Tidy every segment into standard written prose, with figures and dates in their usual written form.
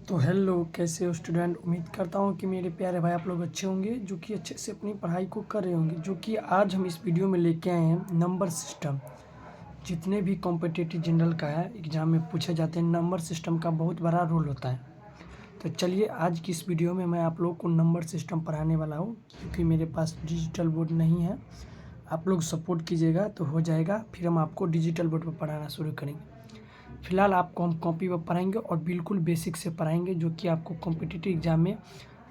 तो हेलो, कैसे हो स्टूडेंट। उम्मीद करता हूँ कि मेरे प्यारे भाई आप लोग अच्छे होंगे, जो कि अच्छे से अपनी पढ़ाई को कर रहे होंगे। जो कि आज हम इस वीडियो में लेके आए हैं नंबर सिस्टम। जितने भी कॉम्पिटिटिव जनरल का है एग्ज़ाम में पूछे जाते हैं, नंबर सिस्टम का बहुत बड़ा रोल होता है। तो चलिए आज की इस वीडियो में मैं आप लोग को नंबर सिस्टम पढ़ाने वाला हूँ, क्योंकि मेरे पास डिजिटल बोर्ड नहीं है। आप लोग सपोर्ट कीजिएगा तो हो जाएगा, फिर हम आपको डिजिटल बोर्ड पर पढ़ाना शुरू करेंगे। फिलहाल आपको हम कॉपी पर पढ़ाएंगे और बिल्कुल बेसिक से पढ़ाएंगे, जो कि आपको कॉम्पिटिटिव एग्जाम में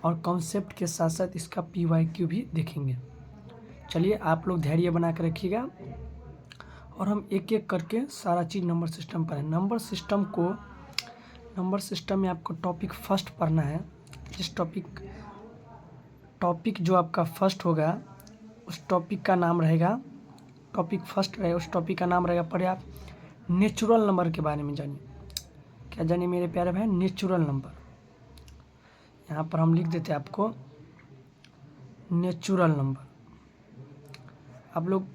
और कॉन्सेप्ट के साथ साथ इसका PYQ भी देखेंगे। चलिए आप लोग धैर्य बना कर रखिएगा और हम एक एक करके सारा चीज़ नंबर सिस्टम पढ़ें। नंबर सिस्टम में आपको टॉपिक फर्स्ट पढ़ना है। जिस टॉपिक जो आपका फर्स्ट होगा उस टॉपिक का नाम रहेगा, टॉपिक फर्स्ट रहेगा उस टॉपिक का नाम रहेगा, पढ़े आप नेचुरल नंबर के बारे में जानिए। क्या जानिए मेरे प्यारे भाई, नेचुरल नंबर। यहाँ पर हम लिख देते हैं आपको नेचुरल नंबर। आप लोग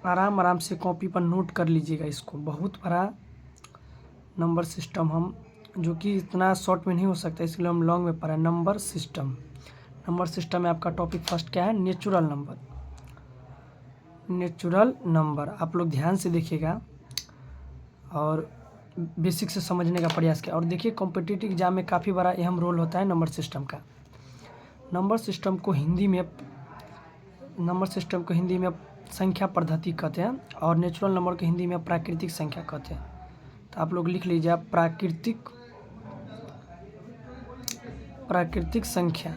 आराम आराम से कॉपी पर नोट कर लीजिएगा इसको। बहुत बड़ा नंबर सिस्टम हम, जो कि इतना शॉर्ट में नहीं हो सकता, इसलिए हम लॉन्ग में पढ़ा। नंबर सिस्टम में आपका टॉपिक फर्स्ट क्या है, नेचुरल नंबर। नेचुरल नंबर आप लोग ध्यान से देखिएगा और बेसिक से समझने का प्रयास किया। और देखिए कॉम्पिटिटिव एग्जाम में काफ़ी बड़ा अहम रोल होता है नंबर सिस्टम का। नंबर सिस्टम को हिंदी में संख्या पद्धति कहते हैं और नेचुरल नंबर को हिंदी में प्राकृतिक संख्या कहते हैं। तो आप लोग लिख लीजिए, प्राकृतिक संख्या।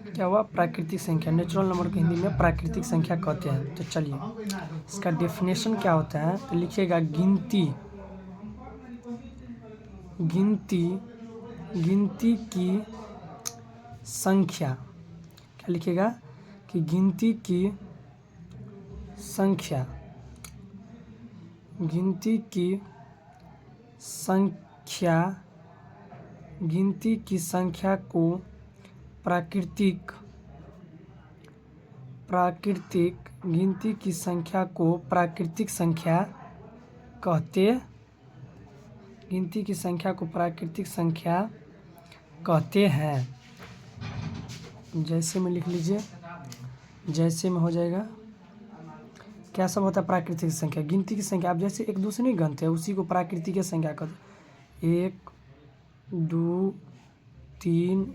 क्या हुआ, प्राकृतिक संख्या। नेचुरल नंबर को हिंदी में प्राकृतिक संख्या कहते हैं। तो चलिए इसका डेफिनेशन क्या होता है, तो लिखिएगा गिनती की संख्या। क्या लिखिएगा कि गिनती की संख्या को प्राकृतिक संख्या कहते हैं। जैसे में लिख लीजिए, जैसे में हो जाएगा। क्या सब होता है प्राकृतिक संख्या, गिनती की संख्या। आप जैसे एक दूसरे नहीं गिनते हैं, उसी को प्राकृतिक संख्या कहते हैं। 1 2 3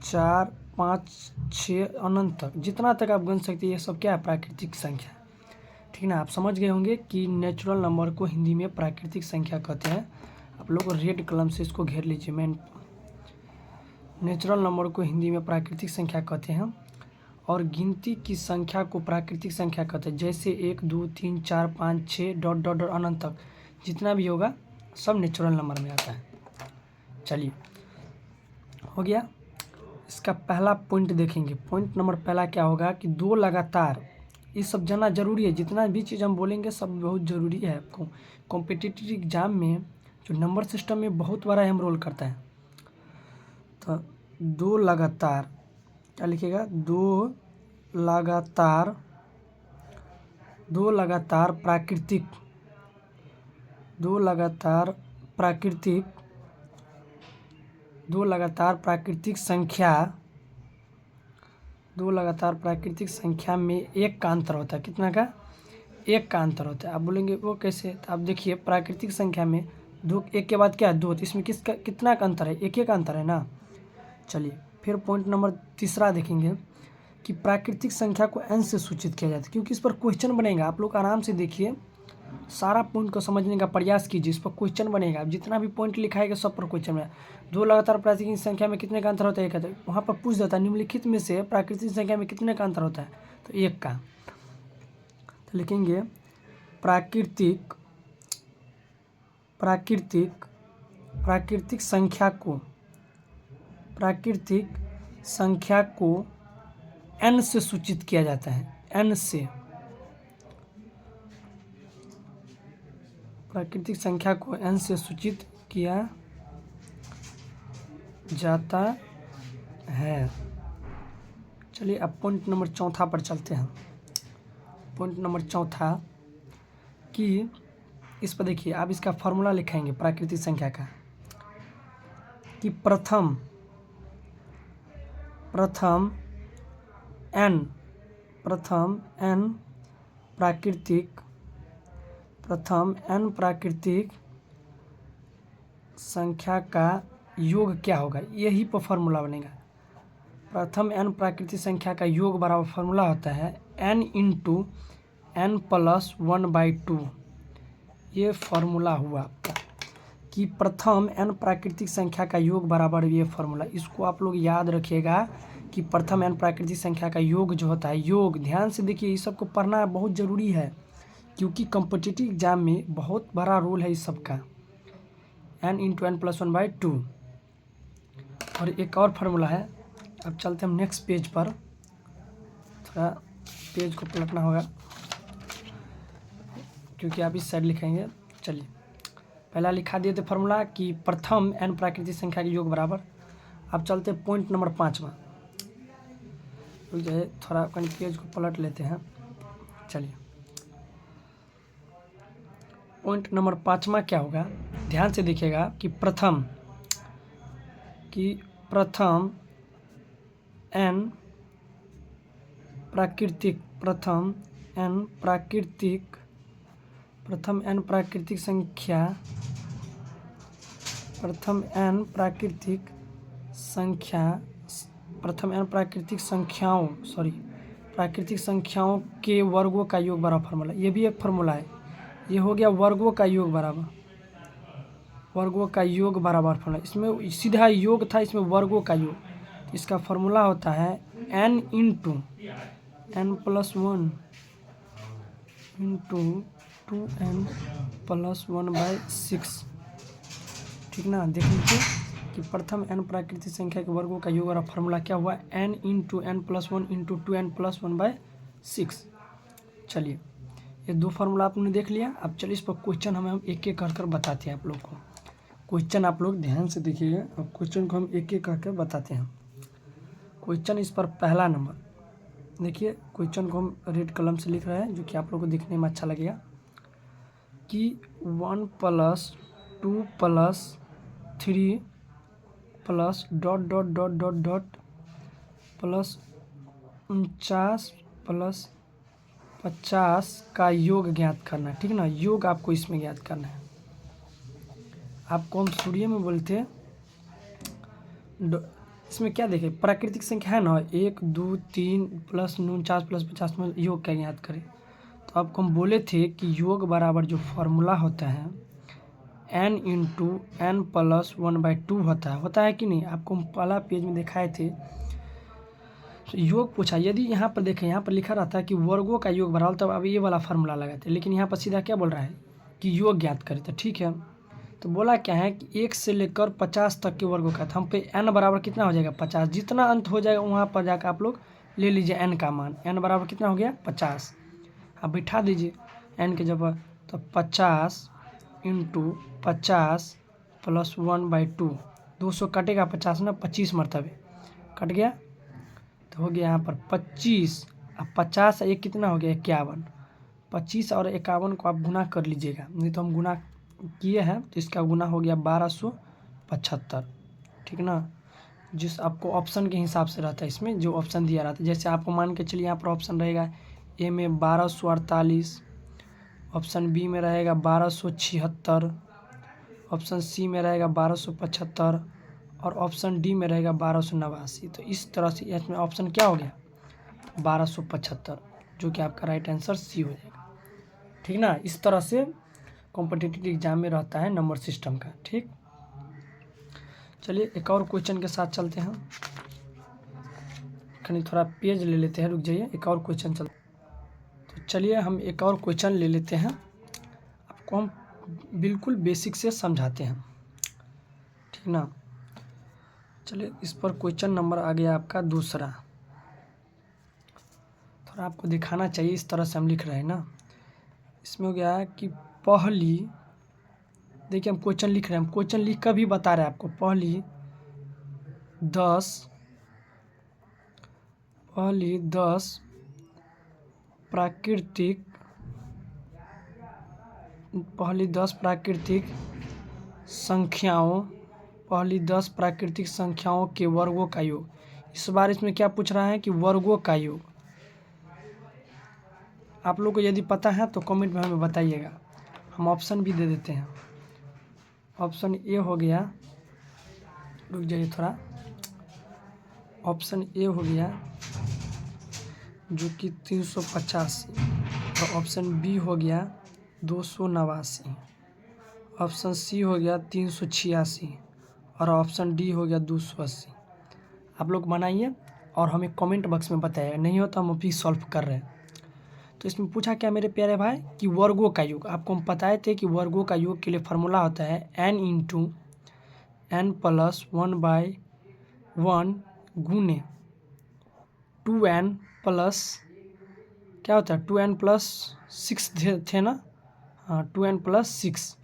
4 5 6 अनंत तक, जितना तक आप गिन सकते हैं, ये सब क्या है, प्राकृतिक संख्या। ठीक ना, आप समझ गए होंगे कि नेचुरल नंबर को हिंदी में प्राकृतिक संख्या कहते हैं। आप लोग रेड कलम से इसको घेर लीजिए। नेचुरल नंबर को हिंदी में प्राकृतिक संख्या कहते हैं और गिनती की संख्या को प्राकृतिक संख्या कहते हैं। जैसे 1 2 3 4 5 6 डॉट डॉट डॉट अनंत तक जितना भी होगा सब नेचुरल नंबर में आता है। चलिए हो गया। इसका पहला पॉइंट देखेंगे। पॉइंट नंबर पहला क्या होगा कि दो लगातार, ये सब जानना जरूरी है। जितना भी चीज़ हम बोलेंगे सब बहुत ज़रूरी है आपको। कॉम्पिटिटिव एग्जाम में जो नंबर सिस्टम में बहुत बड़ा अहम रोल करता है। तो दो लगातार, क्या लिखिएगा, दो लगातार प्राकृतिक संख्या में एक का अंतर होता है। कितना का, एक का अंतर होता है। आप बोलेंगे वो कैसे, तो आप देखिए प्राकृतिक संख्या में दो, एक के बाद क्या है, दो, तो इसमें कितना का अंतर है, एक का अंतर है ना। चलिए फिर पॉइंट नंबर तीसरा देखेंगे कि प्राकृतिक संख्या को n से सूचित किया जाता है, क्योंकि इस पर क्वेश्चन बनेगा। आप लोग आराम से देखिए, सारा पॉइंट को समझने का प्रयास कीजिए। इस पर क्वेश्चन बनेगा, जितना भी पॉइंट लिखाएगा सब पर क्वेश्चन बनेगा। दो लगातार प्राकृतिक संख्या में कितने का अंतर होता है, एक का। वहाँ पर पूछ देता है निम्नलिखित में से प्राकृतिक संख्या में कितने का अंतर होता है, तो एक का। तो लिखेंगे प्राकृतिक संख्या को n से सूचित किया जाता है। n से प्राकृतिक संख्या को n से सूचित किया जाता है। चलिए अब पॉइंट नंबर चौथा पर चलते हैं। पॉइंट नंबर चौथा कि इस पर देखिए आप इसका फॉर्मूला लिखेंगे प्राकृतिक संख्या का कि प्रथम n प्राकृतिक संख्या का योग क्या होगा, यही पर फॉर्मूला बनेगा। प्रथम n प्राकृतिक संख्या का योग बराबर फॉर्मूला होता है n इंटू n प्लस 1/2। ये फॉर्मूला हुआ आपका कि प्रथम n प्राकृतिक संख्या का योग बराबर ये फॉर्मूला। इसको आप लोग याद रखिएगा कि प्रथम n प्राकृतिक संख्या का योग जो होता है, योग ध्यान से देखिए, इस सबको पढ़ना बहुत ज़रूरी है क्योंकि कॉम्पिटिटिव एग्जाम में बहुत बड़ा रोल है इस सब का। n into n plus 1/2। और एक और फार्मूला है। अब चलते हम नेक्स्ट पेज पर, थोड़ा पेज को पलटना होगा क्योंकि आप इस साइड लिखेंगे। चलिए पहला लिखा दिए थे फार्मूला कि प्रथम n प्राकृतिक संख्या के योग बराबर। अब चलते पॉइंट नंबर 5वां। रुक जाइए, थोड़ा अपन पेज को पलट लेते हैं। चलिए पॉइंट नंबर 5वां क्या होगा, ध्यान से देखिएगा कि प्रथम n प्राकृतिक प्राकृतिक संख्याओं के वर्गों का योग बराबर फार्मूला। ये भी एक फार्मूला है। ये हो गया वर्गों का योग बराबर फार्मूला। इसमें सीधा योग था, इसमें वर्गों का योग। इसका फार्मूला होता है n into n plus 1 into 2n plus 1/6। ठीक ना, देख लीजिए कि प्रथम n प्राकृतिक संख्या के वर्गों का योग और फार्मूला क्या हुआ, n into n plus 1 into 2n plus 1/6। चलिए ये दो फार्मूला आपने देख लिया। अब चलिए इस पर क्वेश्चन हम एक एक कर बताते हैं आप लोग को। क्वेश्चन आप लोग ध्यान से देखिएगा और क्वेश्चन को हम एक एक करके बताते हैं। क्वेश्चन इस पर पहला नंबर देखिए, क्वेश्चन को हम रेड कलम से लिख रहे हैं जो कि आप लोग को दिखने में अच्छा लगेगा कि 1 plus 2 plus 3 plus dot dot dot dot dot plus 49 plus 50 का योग ज्ञात करना है। ठीक ना, योग आपको इसमें ज्ञात करना है। आपको हम सूर्य में बोलते हैं, इसमें क्या देखें, प्राकृतिक संख्या है ना, 1 2 3 प्लस 49 प्लस 50 में योग क्या ज्ञात करें। तो आपको हम बोले थे कि योग बराबर जो फॉर्मूला होता है n इंटू n प्लस 1/2 होता है कि नहीं। आपको हम पहला पेज में दिखाए थे, योग पूछा। यदि यहाँ पर देखें, यहाँ पर लिखा रहता है कि वर्गों का योग बराबर, तब अब ये वाला फार्मूला लगाते, लेकिन यहाँ पर सीधा क्या बोल रहा है कि योग ज्ञात करें। तो ठीक है, तो बोला क्या है कि 1 से लेकर 50 तक के वर्गों का। तो हम पे n बराबर कितना हो जाएगा 50। जितना अंत हो जाएगा वहाँ पर जाकर आप लोग ले लीजिए n का मान। n बराबर कितना हो गया 50। अब बिठा दीजिए n के जगह, तो 50 इंटू 50 प्लस 1/2। 200 कटेगा 50 ना, 25 मरतबे कट गया, तो हो गया यहाँ पर 25। अब 50 एक कितना हो गया 51। 25 और 51 को आप गुना कर लीजिएगा, नहीं तो हम गुना किए हैं तो इसका गुना हो गया 1275। ठीक ना, जिस आपको ऑप्शन के हिसाब से रहता है, इसमें जो ऑप्शन दिया रहता है। जैसे आपको मान के चलिए यहाँ पर ऑप्शन रहेगा ए में 1248, ऑप्शन बी में रहेगा 1276, ऑप्शन सी में रहेगा 1275 और ऑप्शन डी में रहेगा 1289। तो इस तरह से इसमें ऑप्शन क्या हो गया 1275, जो कि आपका राइट आंसर सी हो जाएगा। ठीक ना, इस तरह से कॉम्पिटिटिव एग्जाम में रहता है नंबर सिस्टम का। ठीक, चलिए एक और क्वेश्चन के साथ चलते हैं। कहीं थोड़ा पेज ले लेते हैं, रुक जाइए, एक और क्वेश्चन चलते। तो चलिए हम एक और क्वेश्चन ले लेते हैं, आपको हम बिल्कुल बेसिक से समझाते हैं। ठीक ना, चलिए इस पर क्वेश्चन नंबर आ गया आपका दूसरा। थोड़ा आपको दिखाना चाहिए, इस तरह से हम लिख रहे हैं ना। इसमें हो गया है कि पहली, देखिए हम क्वेश्चन लिख रहे हैं, हम क्वेश्चन लिख कर भी बता रहे हैं आपको। पहली 10 प्राकृतिक पहली 10 प्राकृतिक संख्याओं के वर्गों का योग। इस बार इसमें क्या पूछ रहा है कि वर्गों का योग। आप लोग को यदि पता है तो कमेंट में हमें बताइएगा। हम ऑप्शन भी दे देते हैं। ऑप्शन ए हो गया, रुक जाइए थोड़ा। ऑप्शन ए हो गया जो कि 385, और ऑप्शन बी हो गया 289, ऑप्शन सी हो गया 386 और ऑप्शन डी हो गया 280। आप लोग बनाइए और हमें कमेंट बॉक्स में बताइए, नहीं हो तो हम अभी सॉल्व कर रहे हैं। तो इसमें पूछा क्या मेरे प्यारे भाई कि वर्गों का योग। आपको हम बताए थे कि वर्गों का योग के लिए फार्मूला होता है n इंटू n प्लस 1/1 गुने 2n प्लस क्या होता है 2n प्लस 6 थे ना। हाँ 2n प्लस 6,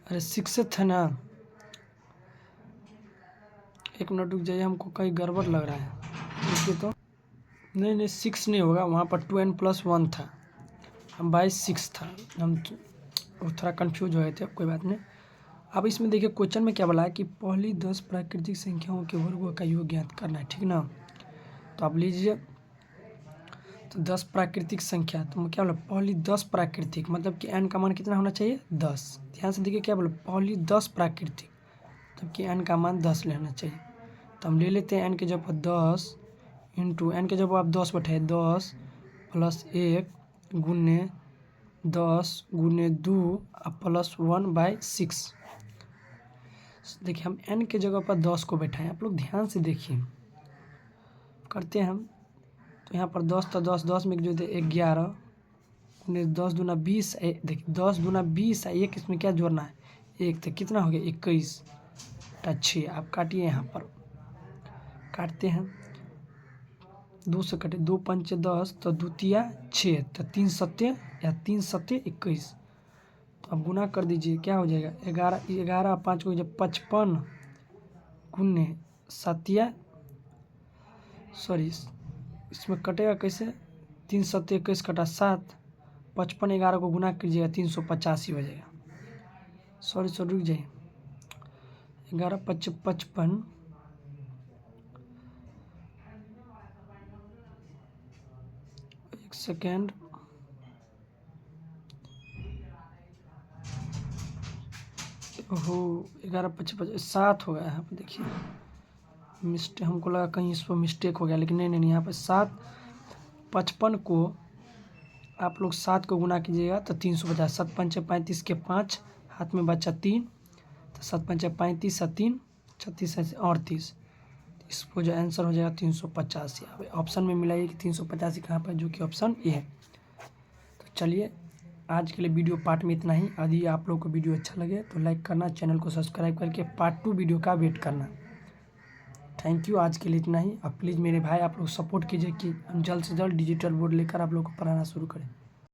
अरे 6 थे ना। एक मिनट रुक जाइए, हमको कहीं गड़बड़ लग रहा है। देखिए तो नहीं 6 नहीं होगा, वहाँ पर 2n प्लस 1 था, हम बाई 6 था। हम थोड़ा कंफ्यूज हो गए थे, कोई बात नहीं। अब इसमें देखिए क्वेश्चन में क्या बोला है कि पहली 10 प्राकृतिक संख्याओं के वर्गों का योग ज्ञात करना है, ठीक ना। तो आप लीजिए, तो 10 प्राकृतिक संख्या, तो क्या बोला पहली 10 प्राकृतिक, मतलब कि n का मान कितना होना चाहिए 10। ध्यान से देखिए क्या बोला पहली 10 प्राकृतिक, मतलब कि n का मान 10 लेना चाहिए। तो हम ले लेते हैं n के जगह 10 इंटू n के जगह आप 10 बैठाए 10 प्लस 1 गुने 10 गुने 2 प्लस 1/6। देखिए हम n के जगह पर 10 को बैठाएं, आप लोग ध्यान से देखिए करते हैं हम। तो यहाँ पर 10 तो 10 में जो थे 11 गुने 10 दूना 20। देखिए 10 दूना 20 है, एक इसमें क्या जोड़ना है एक, तो कितना हो गया 21 टा 6। आप काटिए, यहाँ पर काटते हैं 2 से कटे 2 पंचे 10 तो 2 तिया 6, तो 3 सत्ते या 3 सत्ते 21। तो अब गुना कर दीजिए, क्या हो जाएगा 11 5 को जब 55 गुने 7 सॉरी इसमें कटेगा कैसे 3 सत्ते 21 कटा 7, 55 11 को गुना कीजिएगा 385 हो जाएगा। सॉरी रुक जाइए, 11 5 55, एक सेकेंड, ओहो 11 55 7 हो गया यहाँ पर। देखिए मिस्टेक, हमको लगा कहीं इस पर मिस्टेक हो गया, लेकिन नहीं यहाँ पर 7 55 को आप लोग 7 को गुना कीजिएगा तो 350, 7 पंचे 35 के 5, हाथ में बचा 3, तो 7 पंचे 35 और 3 36 38। इसको जो आंसर हो जाएगा 385। अब ऑप्शन में मिलाइए कि 385 कहाँ पर, जो कि ऑप्शन ए है। तो चलिए आज के लिए वीडियो पार्ट में इतना ही। यदि आप लोग को वीडियो अच्छा लगे तो लाइक करना, चैनल को सब्सक्राइब करके पार्ट 2 वीडियो का वेट करना। थैंक यू, आज के लिए इतना ही। अब प्लीज़ मेरे भाई आप लोग सपोर्ट कीजिए कि हम जल्द से जल्द डिजिटल बोर्ड लेकर आप लोग को पढ़ाना शुरू करें।